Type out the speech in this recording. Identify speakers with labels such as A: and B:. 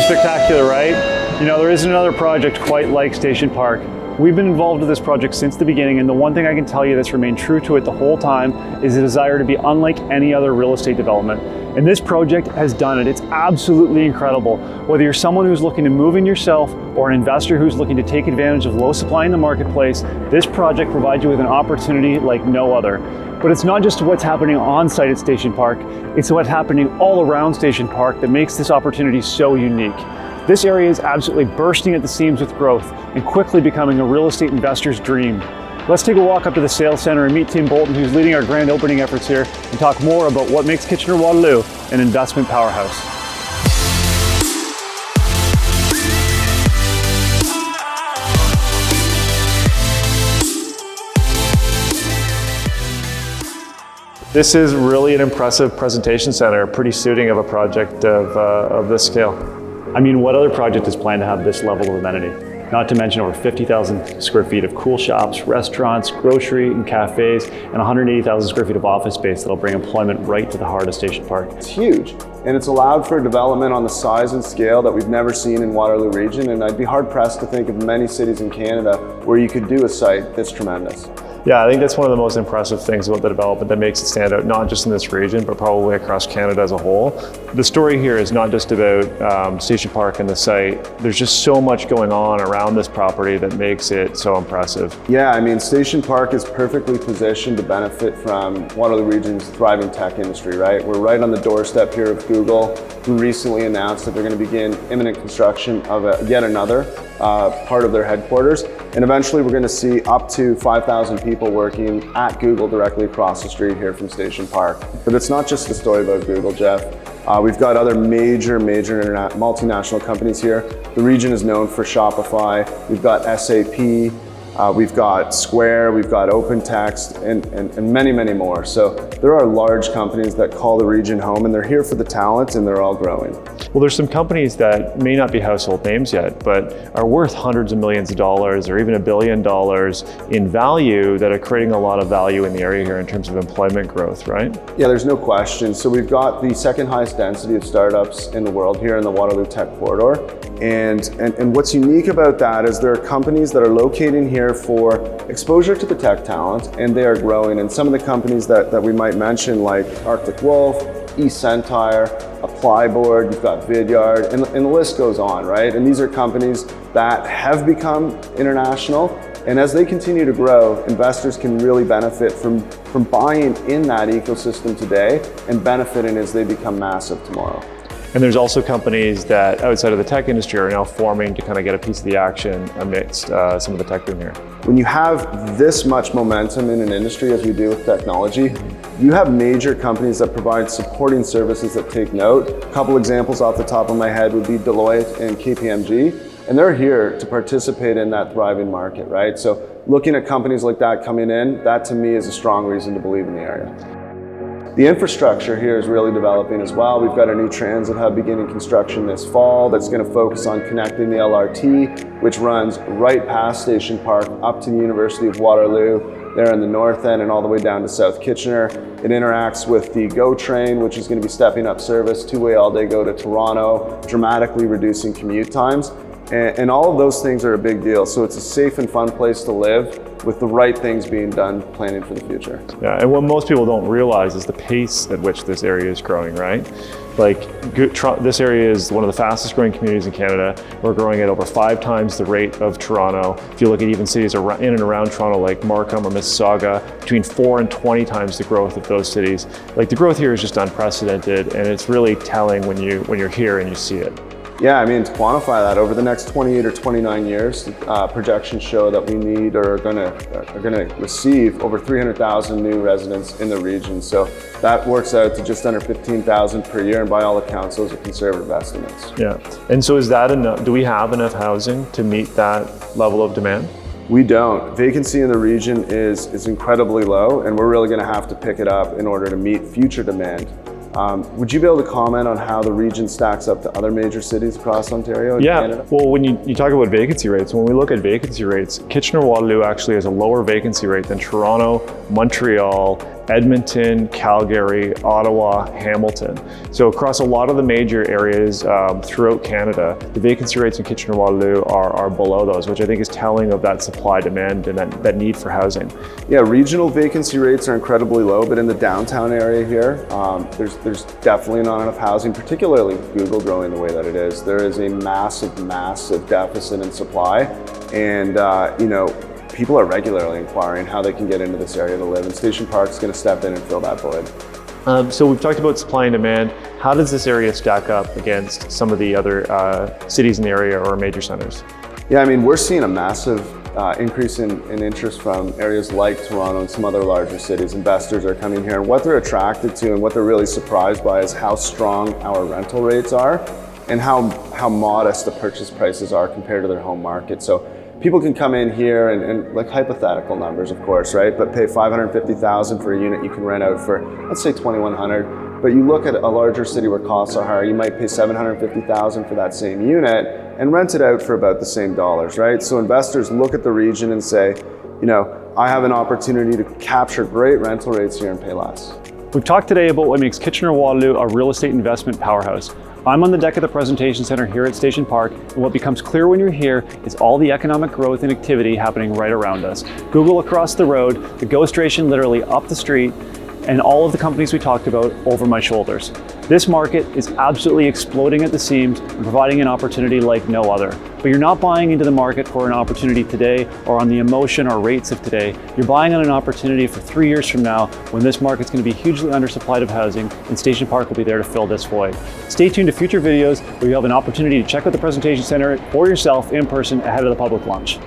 A: spectacular, right? You know, there isn't another project quite like Station Park. We've been involved with this project since the beginning, and the one thing I can tell you that's remained true to it the whole time is the desire to be unlike any other real estate development. And this project has done it. It's absolutely incredible. Whether you're someone who's looking to move in yourself or an investor who's looking to take advantage of low supply in the marketplace, this project provides you with an opportunity like no other. But it's not just what's happening on site at Station Park, it's what's happening all around Station Park that makes this opportunity so unique. This area is absolutely bursting at the seams with growth and quickly becoming a real estate investor's dream. Let's take a walk up to the sales center and meet Tim Bolton, who's leading our grand opening efforts here, and talk more about what makes Kitchener-Waterloo an investment powerhouse. This is really an impressive presentation center, pretty suiting of a project of this scale. I mean, what other project is planned to have this level of amenity? Not to mention over 50,000 square feet of cool shops, restaurants, grocery and cafes, and 180,000 square feet of office space that'll bring employment right to the heart of Station Park.
B: It's huge, and it's allowed for development on the size and scale that we've never seen in Waterloo region, and I'd be hard pressed to think of many cities in Canada where you could do a site this tremendous.
A: Yeah, I think that's one of the most impressive things about the development that makes it stand out, not just in this region, but probably across Canada as a whole. The story here is not just about Station Park and the site. There's just so much going on around this property that makes it so impressive.
B: Yeah, I mean, Station Park is perfectly positioned to benefit from Waterloo region's thriving tech industry, right? We're right on the doorstep here of Google, who recently announced that they're going to begin imminent construction of yet another part of their headquarters. And eventually we're going to see up to 5,000 people working at Google directly across the street here from Station Park. But it's not just the story about Google, Jeff. We've got other major multinational companies here. The region is known for Shopify. We've got SAP. We've got Square, we've got OpenText, and many, many more. So there are large companies that call the region home, and they're here for the talent, and they're all growing.
A: Well, there's some companies that may not be household names yet, but are worth hundreds of millions of dollars or even $1 billion in value that are creating a lot of value in the area here in terms of employment growth, right?
B: Yeah, there's no question. So we've got the second highest density of startups in the world here in the Waterloo Tech Corridor. And what's unique about that is there are companies that are locating here for exposure to the tech talent, and they are growing. And some of the companies that we might mention, like Arctic Wolf, eCentire, Applyboard, you've got Vidyard, and the list goes on, right? And these are companies that have become international, and as they continue to grow, investors can really benefit from buying in that ecosystem today and benefiting as they become massive tomorrow.
A: And there's also companies that outside of the tech industry are now forming to kind of get a piece of the action amidst some of the tech boom here.
B: When you have this much momentum in an industry as we do with technology, you have major companies that provide supporting services that take note. A couple examples off the top of my head would be Deloitte and KPMG, and they're here to participate in that thriving market, right? So looking at companies like that coming in, that to me is a strong reason to believe in the area. The infrastructure here is really developing as well. We've got a new transit hub beginning construction this fall that's going to focus on connecting the LRT, which runs right past Station Park up to the University of Waterloo, there in the north end and all the way down to South Kitchener. It interacts with the GO train, which is going to be stepping up service, two-way all-day GO to Toronto, dramatically reducing commute times. And all of those things are a big deal. So it's a safe and fun place to live with the right things being done, planning for the future.
A: Yeah, and what most people don't realize is the pace at which this area is growing, right? Like, this area is one of the fastest growing communities in Canada. We're growing at over 5 times the rate of Toronto. If you look at even cities in and around Toronto, like Markham or Mississauga, between 4 and 20 times the growth of those cities. Like, the growth here is just unprecedented, and it's really telling when you're here and you see it.
B: Yeah, I mean, to quantify that, over the next 28 or 29 years, projections show that we need or are going to receive over 300,000 new residents in the region. So that works out to just under 15,000 per year, and by all accounts, those are conservative estimates.
A: Yeah, and so is that enough? Do we have enough housing to meet that level of demand?
B: We don't. Vacancy in the region is incredibly low, and we're really going to have to pick it up in order to meet future demand. Would you be able to comment on how the region stacks up to other major cities across Ontario and Canada?
A: Well, when you talk about vacancy rates, when we look at vacancy rates, Kitchener-Waterloo actually has a lower vacancy rate than Toronto, Montreal, Edmonton, Calgary, Ottawa, Hamilton. So across a lot of the major areas throughout Canada, the vacancy rates in Kitchener-Waterloo are below those, which I think is telling of that supply demand and that need for housing.
B: Yeah, regional vacancy rates are incredibly low, but in the downtown area here, there's definitely not enough housing, particularly with Google growing the way that it is. There is a massive deficit in supply, and people are regularly inquiring how they can get into this area to live, and Station Park is going to step in and fill that void.
A: So we've talked about supply and demand. How does this area stack up against some of the other cities in the area or major centers?
B: Yeah, I mean, we're seeing a massive increase in interest from areas like Toronto and some other larger cities. Investors are coming here, and what they're attracted to and what they're really surprised by is how strong our rental rates are and how modest the purchase prices are compared to their home market. So people can come in here and like hypothetical numbers, of course, right? But pay $550,000 for a unit you can rent out for, let's say, $2,100. But you look at a larger city where costs are higher, you might pay $750,000 for that same unit and rent it out for about the same dollars, right? So investors look at the region and say, I have an opportunity to capture great rental rates here and pay less.
A: We've talked today about what makes Kitchener-Waterloo a real estate investment powerhouse. I'm on the deck of the presentation center here at Station Park, and what becomes clear when you're here is all the economic growth and activity happening right around us. Google across the road, the GO station literally up the street, and all of the companies we talked about over my shoulders. This market is absolutely exploding at the seams and providing an opportunity like no other. But you're not buying into the market for an opportunity today or on the emotion or rates of today. You're buying on an opportunity for 3 years from now when this market's going to be hugely undersupplied of housing, and Station Park will be there to fill this void. Stay tuned to future videos where you'll have an opportunity to check out the presentation center for yourself in person ahead of the public launch.